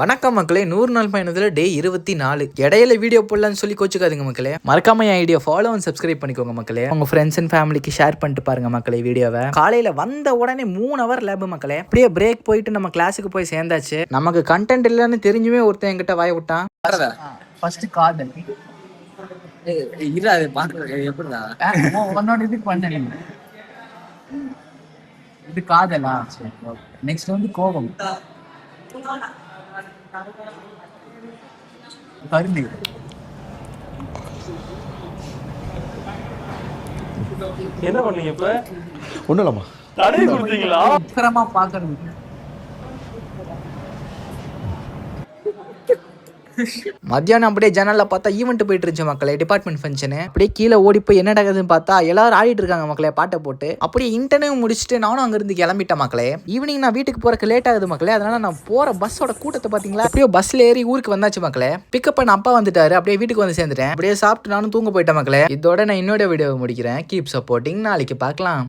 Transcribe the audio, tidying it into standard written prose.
வணக்கம் மக்களே, 100 நாள் பயணத்துல டே 24. இடையில வீடியோ போடலான்னு சொல்லி கோச்சுக்காதீங்க மக்களே. மறக்காம என் ஐடியா ஃபாலோ அண்ட் சப்ஸ்கிரைப் பண்ணிக்கோங்க மக்களே. உங்க ஃப்ரெண்ட்ஸ் அண்ட் ஃபேமிலிக்கு ஷேர் பண்ணிட்டு பாருங்க மக்களே வீடியோவை. காலையில வந்த உடனே 3 ஹவர் லேப் மக்களே. அப்படியே பிரேக் போயிட்டு நம்ம கிளாஸுக்கு போய் சேர்ந்தாச்சு. நமக்கு கண்டென்ட் இல்லைன்னு தெரிஞ்சுமே ஒருத்தன் என்கிட்ட வாய விட்டான். ஃபர்ஸ்ட் காதல் உன்னோட இது பண்ண இது காதலா. நெக்ஸ்ட் வந்து கோபம், கருணை, என்ன பண்ணீங்க இப்ப? ஒன்றும் இல்லைம்மா, தடை கொடுத்தீங்களா? உக்கரமா பாக்குறது. மத்தியானம் அப்படியே ஜன்னல்ல பார்த்தா ஈவெண்ட் போயிட்டு இருந்துச்சு மக்களே, டிபார்ட்மெண்ட் ஃபங்க்ஷனு. அப்படியே கீழே ஓடி போய் என்ன நடக்குதுன்னு பார்த்தா எல்லாரும் ஆடிட்டு இருக்காங்க மக்களே பாட்டை போட்டு. அப்படியே இன்டர்வியூ முடிச்சுட்டு நானும் அங்க இருந்து கிளம்பிட்டேன் மக்களே. ஈவினிங் நான் வீட்டுக்கு போறதுக்கு லேட் ஆகுது மக்களே, அதனால நான் போற பஸ்ஸோட கூட்டத்தை பாத்தீங்களா. அப்படியே பஸ்ல ஏறி ஊருக்கு வந்தாச்சு மக்களே. பிக்கப் பண்ண அப்பா வந்துட்டாரு, அப்படியே வீட்டுக்கு வந்து சேர்ந்துட்டேன். அப்படியே சாப்பிட்டு நானும் தூங்க போயிட்டேன் மக்களே. இதோட நான் இன்னொரு வீடியோ முடிக்கிறேன். கீப் சப்போர்ட்டிங், நாளைக்கு பார்க்கலாம்.